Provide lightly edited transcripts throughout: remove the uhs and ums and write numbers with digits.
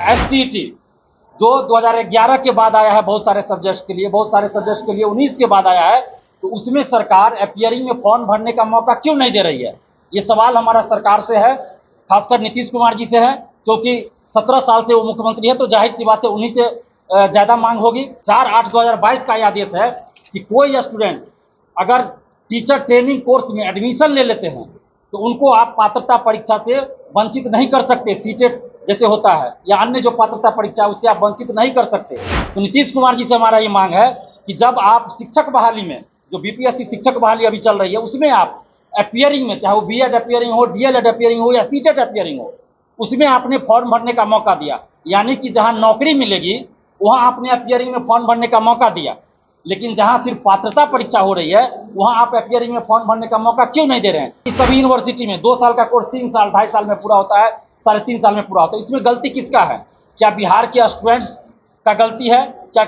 STET जो 2011 के बाद आया है बहुत सारे सब्जेक्ट्स के लिए, 19 के बाद आया है, तो उसमें सरकार अपीयरिंग में फॉर्म भरने का मौका क्यों नहीं दे रही है? ये सवाल हमारा सरकार से है, खासकर नीतीश कुमार जी से है, क्योंकि 17 साल से वो मुख्यमंत्री है, तो जाहिर सी बात है उन्हीं से ज़्यादा मांग होगी। 4/8/2022 का यह आदेश है कि कोई स्टूडेंट अगर टीचर ट्रेनिंग कोर्स में एडमिशन ले लेते हैं तो उनको आप पात्रता परीक्षा से वंचित नहीं कर सकते। सीटेट जैसे होता है या अन्य जो पात्रता परीक्षा है उससे आप वंचित नहीं कर सकते। तो नीतीश कुमार जी से हमारा ये मांग है कि जब आप शिक्षक बहाली में, जो बीपीएससी शिक्षक बहाली अभी चल रही है, उसमें आप अपीयरिंग में, चाहे वो बीएड अपीयरिंग हो, डीएलएड अपीयरिंग हो या सीटेट अपीयरिंग हो, उसमें आपने फॉर्म भरने का मौका दिया। यानी कि जहां नौकरी मिलेगी वहां आपने अपीयरिंग में फॉर्म भरने का मौका दिया, लेकिन जहां सिर्फ पात्रता परीक्षा हो रही है वहां आप अपीयरिंग में फॉर्म भरने का मौका क्यों नहीं दे रहे हैं? इस सभी यूनिवर्सिटी में 2 साल का कोर्स 3 साल 2.5 साल में पूरा होता है, 3.5 साल में पूरा होता है। इसमें गलती किसका है? क्या बिहार के स्टूडेंट्स का गलती है? क्या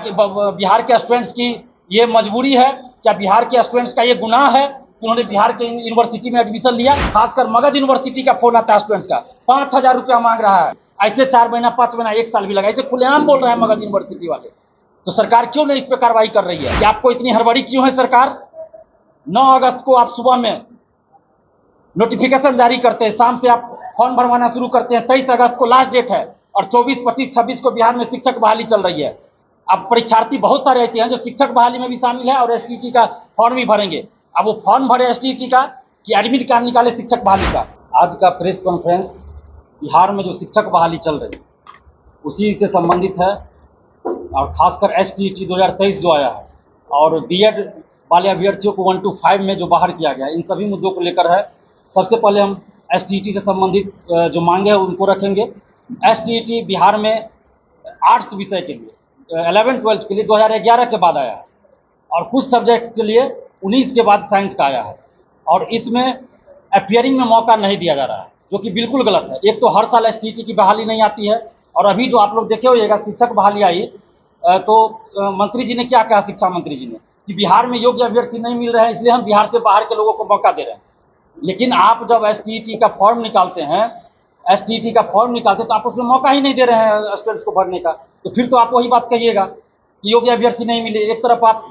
बिहार के स्टूडेंट्स की ये मजबूरी है? क्या बिहार के स्टूडेंट्स का ये गुनाह है कि उन्होंने बिहार के यूनिवर्सिटी में एडमिशन लिया? खासकर मगध यूनिवर्सिटी का फोन आता है स्टूडेंट्स का, 5,000 रुपया मांग रहा है। ऐसे 4 महीना 5 महीना 1 साल भी लगा, ऐसे खुलेआम बोल रहे हैं मगध यूनिवर्सिटी वाले। तो सरकार क्यों नहीं इस पर कार्रवाई कर रही है? कि आपको इतनी हड़बड़ी क्यों है? सरकार 9 अगस्त को आप सुबह में नोटिफिकेशन जारी करते हैं, शाम से आप फॉर्म भरवाना शुरू करते हैं। 23 अगस्त को लास्ट डेट है और 24, 25, 26 को बिहार में शिक्षक बहाली चल रही है। अब परीक्षार्थी बहुत सारे ऐसे हैं जो शिक्षक बहाली में भी शामिल है और एसटीईटी का फॉर्म भी भरेंगे। अब वो फॉर्म भरे एसटीईटी का कि एडमिट कार्ड निकाले शिक्षक बहाली का? आज का प्रेस कॉन्फ्रेंस बिहार में जो शिक्षक बहाली चल रही है उसी से संबंधित है, और खासकर एसटीईटी 2023 जो आया है और बीएड वाले अभ्यर्थियों को 1 to 5 में जो बाहर किया गया, इन सभी मुद्दों को लेकर है। सबसे पहले हम एसटीईटी से संबंधित जो मांगे हैं उनको रखेंगे। एसटीईटी बिहार में आर्ट्स विषय के लिए 11-12 के लिए 2011 के बाद आया है और कुछ सब्जेक्ट के लिए 19 के बाद साइंस का आया है, और इसमें अपीयरिंग में मौका नहीं दिया जा रहा है, जो कि बिल्कुल गलत है। एक तो हर साल एसटीईटी की बहाली नहीं आती है, और अभी जो आप लोग देखे होइएगा शिक्षक बहाली आई तो मंत्री जी ने क्या कहा, शिक्षा मंत्री जी ने, कि बिहार में योग्य अभ्यर्थी नहीं मिल रहे हैं इसलिए हम बिहार से बाहर के लोगों को मौका दे रहे हैं। लेकिन आप जब एसटीईटी का फॉर्म निकालते हैं, तो आप उसमें मौका ही नहीं दे रहे हैं स्टूडेंट्स को भरने का। तो फिर तो आप वही बात कहिएगा कि योग्य अभ्यर्थी नहीं मिले। एक तरफ आप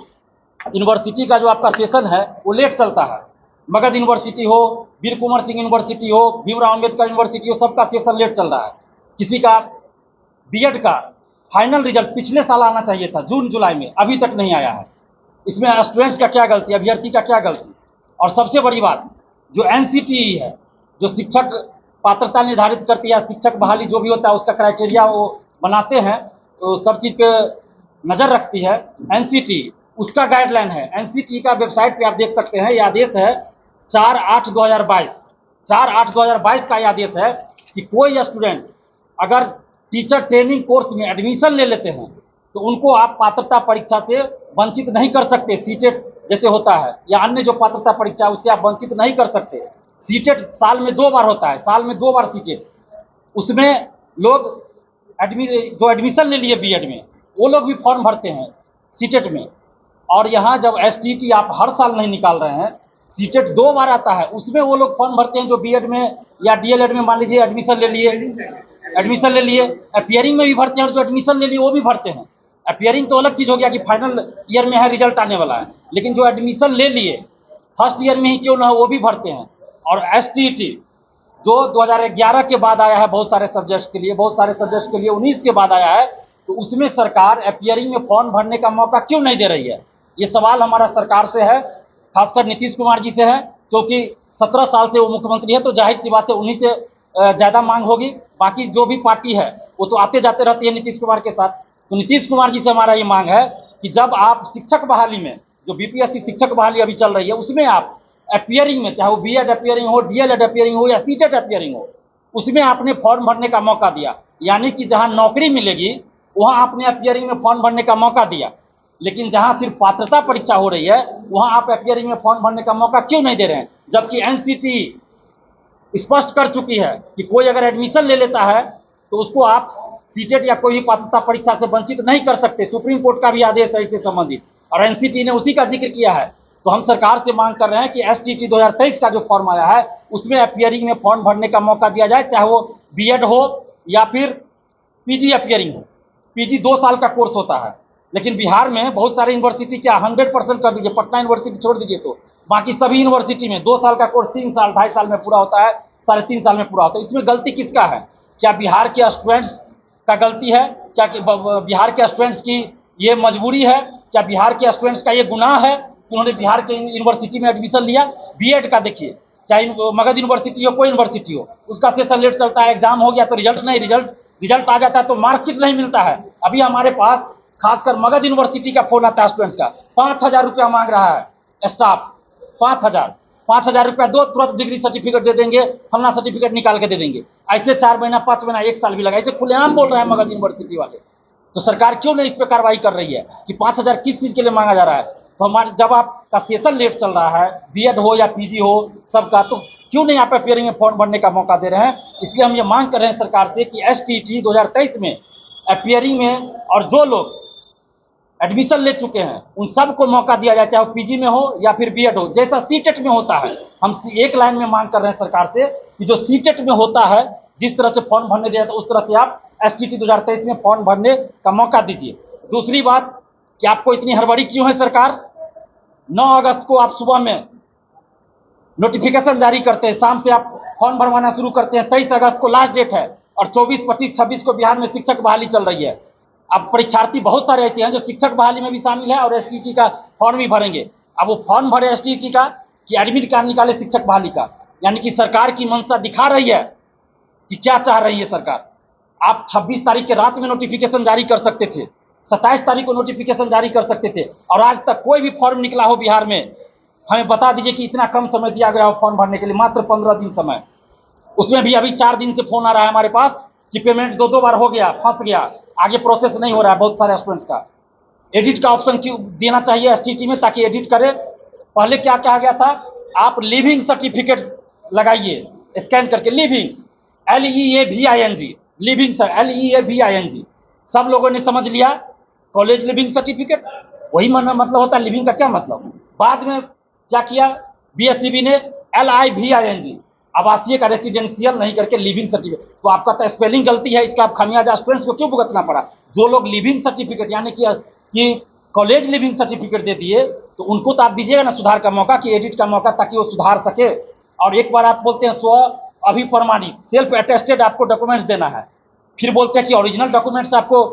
यूनिवर्सिटी का जो आपका सेशन है वो लेट चलता है, मगध यूनिवर्सिटी हो, वीर कुंवर सिंह यूनिवर्सिटी हो, भीमराव अम्बेडकर यूनिवर्सिटी हो, सबका सेशन लेट चल रहा है। किसी का बीएड का फाइनल रिजल्ट पिछले साल आना चाहिए था, जून जुलाई में, अभी तक नहीं आया है। इसमें स्टूडेंट्स का क्या गलती, अभ्यर्थी का क्या गलती? और सबसे बड़ी बात, जो एनसीटीई है, जो शिक्षक पात्रता निर्धारित करती है, शिक्षक बहाली जो भी होता है उसका क्राइटेरिया वो बनाते हैं, तो सब चीज़ पे नज़र रखती है एनसीटीई, उसका गाइडलाइन है। एनसीटीई का वेबसाइट पे आप देख सकते हैं, ये आदेश है 4/8/2022 का ये आदेश है कि कोई स्टूडेंट अगर टीचर ट्रेनिंग कोर्स में एडमिशन ले लेते हैं तो उनको आप पात्रता परीक्षा से वंचित नहीं कर सकते। सीटेट जैसे होता है या अन्य जो पात्रता परीक्षा है उससे आप वंचित नहीं कर सकते। सीटेट साल में 2 बार होता है, साल में 2 बार सीटेट। उसमें लोग जो एडमिशन ले लिए बीएड में वो लोग भी फॉर्म भरते हैं सीटेट में, और यहाँ जब एसटीईटी आप हर साल नहीं निकाल रहे हैं, सीटेट 2 बार आता है, उसमें वो लोग फॉर्म भरते हैं जो बीएड में या डीएलएड में मान लीजिए एडमिशन ले लिए, अपीयरिंग में भी भरते हैं, और जो एडमिशन ले लिए वो भी भरते हैं। अपीयरिंग तो अलग चीज़ हो गया कि फाइनल ईयर में है, रिजल्ट आने वाला है, लेकिन जो एडमिशन ले लिए फर्स्ट ईयर में ही क्यों ना हो वो भी भरते हैं। और एसटीईटी जो 2011 के बाद आया है बहुत सारे सब्जेक्ट्स के लिए, 19 के बाद आया है, तो उसमें सरकार अपीयरिंग में फॉर्म भरने का मौका क्यों नहीं दे रही है? ये सवाल हमारा सरकार से है, खासकर नीतीश कुमार जी से है, क्योंकि 17 साल से वो मुख्यमंत्री है, तो जाहिर सी बात है उन्हीं से ज़्यादा मांग होगी। बाकी जो भी पार्टी है वो तो आते जाते रहती है नीतीश कुमार के साथ। तो नीतीश कुमार जी से हमारा ये मांग है कि जब आप शिक्षक बहाली में, जो बीपीएससी शिक्षक बहाली अभी चल रही है, उसमें आप अपीयरिंग में, चाहे वो बीएड अपीयरिंग हो, डीएलएड अपीयरिंग हो या सीटेट अपीयरिंग हो, उसमें आपने फॉर्म भरने का मौका दिया। यानी कि जहां नौकरी मिलेगी वहां आपने अपीयरिंग में फॉर्म भरने का मौका दिया, लेकिन जहां सिर्फ पात्रता परीक्षा हो रही है वहां आप अपीयरिंग में फॉर्म भरने का मौका क्यों नहीं दे रहे हैं? जबकि एनसीटीई स्पष्ट कर चुकी है कि कोई अगर एडमिशन ले लेता है तो उसको आप सीटेट या कोई भी पात्रता परीक्षा से वंचित नहीं कर सकते। सुप्रीम कोर्ट का भी आदेश है इससे संबंधित, और एनसीटीई ने उसी का जिक्र किया है। तो हम सरकार से मांग कर रहे हैं कि एसटीईटी 2023 का जो फॉर्म आया है उसमें अपीयरिंग में फॉर्म भरने का मौका दिया जाए, चाहे वो बीएड हो या फिर पीजी अपियरिंग हो। पीजी 2 साल का कोर्स होता है, लेकिन बिहार में बहुत सारे यूनिवर्सिटी क्या 100% कर दीजिए, पटना यूनिवर्सिटी छोड़ दीजिए, तो बाकी सभी यूनिवर्सिटी में 2 साल का कोर्स 3 साल 2.5 साल में पूरा होता है, 3.5 साल में पूरा होता है। इसमें गलती किसका है? क्या बिहार के स्टूडेंट्स का गलती है? क्या बिहार के स्टूडेंट्स की ये मजबूरी है? क्या बिहार के स्टूडेंट्स का ये गुनाह है कि उन्होंने बिहार के यूनिवर्सिटी में एडमिशन लिया? बीएड का देखिए, चाहे मगध यूनिवर्सिटी हो, कोई यूनिवर्सिटी हो, उसका सेशन लेट चलता है, एग्जाम हो गया तो रिजल्ट नहीं, रिजल्ट आ जाता है तो मार्कशीट नहीं मिलता है। अभी हमारे पास खासकर मगध यूनिवर्सिटी का फोन आता है स्टूडेंट्स का, 5,000 रुपया मांग रहा है स्टाफ, 5,000 रुपया दो, तुरंत डिग्री सर्टिफिकेट दे देंगे, फलना सर्टिफिकेट निकाल के दे देंगे। ऐसे 4 महीना 5 महीना 1 साल भी लगा, ऐसे खुलेआम बोल रहे हैं मगध यूनिवर्सिटी वाले। तो सरकार क्यों नहीं इस पर कार्रवाई कर रही है कि 5,000 किस चीज के लिए मांगा जा रहा है? तो हमारे जब आपका सेशन लेट चल रहा है, बीएड हो या पीजी हो सबका, तो क्यों नहीं आप अपियरिंग में फॉर्म भरने का मौका दे रहे हैं? इसलिए हम ये मांग कर रहे हैं सरकार से कि एसटीटी 2023 में अपियरिंग में और जो लोग एडमिशन ले चुके हैं उन सबको मौका दिया जाए, चाहे वो पीजी में हो या फिर बीएड हो, जैसा सीटेट में होता है। हम एक लाइन में मांग कर रहे हैं सरकार से कि जो सीटेट में होता है, जिस तरह से फॉर्म भरने दिया था उस तरह से आप एसटीटी 2023 में फॉर्म भरने का मौका दीजिए। दूसरी बात कि आपको इतनी हड़बड़ी क्यों है सरकार? 9 अगस्त को आप सुबह में नोटिफिकेशन जारी करते हैं, शाम से आप फॉर्म भरवाना शुरू करते हैं, 23 अगस्त को लास्ट डेट है और 24, 25, 26 को बिहार में शिक्षक बहाली चल रही है। अब परीक्षार्थी बहुत सारे ऐसे हैं जो शिक्षक बहाली में भी शामिल है और एसटीटी का फॉर्म भी भरेंगे। अब वो फॉर्म भरे एसटीटी का कि एडमिट कार्ड निकाले शिक्षक बहाली का, यानी कि सरकार की मंशा दिखा रही है कि क्या चाह रही है सरकार। आप 26 तारीख के रात में नोटिफिकेशन जारी कर सकते थे, 27 तारीख को नोटिफिकेशन जारी कर सकते थे, और आज तक कोई भी फॉर्म निकला हो बिहार में, हमें बता दीजिए कि इतना कम समय दिया गया हो फॉर्म भरने के लिए, मात्र 15 दिन समय। उसमें भी अभी 4 दिन से फोन आ रहा है हमारे पास कि पेमेंट 2 बार हो गया, फंस गया, आगे प्रोसेस नहीं हो रहा है बहुत सारे स्टूडेंट्स का। एडिट का ऑप्शन क्यों देना चाहिए एसटीटी में, ताकि एडिट करें। पहले क्या कहा गया था, आप लिविंग सर्टिफिकेट लगाइए स्कैन करके, living LEAVING, living sir LEAVING, सब लोगों ने समझ लिया कॉलेज लिविंग सर्टिफिकेट, वही मतलब होता है लिविंग का क्या मतलब। बाद में क्या किया बीएससीबी ने, LIVING, आवासीय का रेसिडेंशियल नहीं करके लिविंग सर्टिफिकेट। तो आपका तो स्पेलिंग गलती है, इसका आप खामियाजा स्टूडेंट्स को क्यों भुगतना पड़ा? जो लोग लिविंग सर्टिफिकेट यानी कि कॉलेज लिविंग सर्टिफिकेट दे दिए, तो उनको तो आप दीजिएगा ना सुधार का मौका, कि एडिट का मौका, ताकि वो सुधार सके। और एक बार आप बोलते हैं स्व अभिप्रमाणित सेल्फ अटेस्टेड आपको डॉक्यूमेंट्स देना है, फिर बोलते हैं कि ओरिजिनल डॉक्यूमेंट्स आपको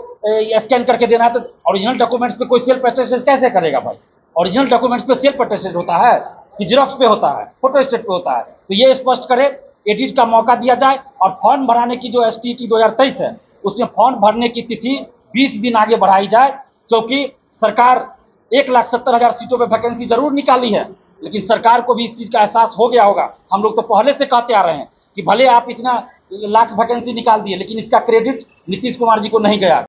स्कैन करके देना है। तो ओरिजिनल डॉक्यूमेंट्स पे कोई सेल्फ अटेस्टेड कैसे करेगा भाई? ओरिजिनल डॉक्यूमेंट्स पे सेल्फ अटेस्टेड होता है कि जेरॉक्स पे होता है, फोटो स्टेट पे होता है? तो ये स्पष्ट करे, एडिट का मौका दिया जाए। और फॉर्म भराने की जो एसटीटी 2023 है उसमें फॉर्म भरने की तिथि 20 दिन आगे बढ़ाई जाए, क्योंकि सरकार 1,70,000 सीटों पर वैकेंसी जरूर निकाली है, लेकिन सरकार को भी इस चीज का एहसास हो गया होगा। हम लोग तो पहले से कहते आ रहे हैं कि भले आप इतना लाख वैकेंसी निकाल दिए, लेकिन इसका क्रेडिट नीतीश कुमार जी को नहीं गया।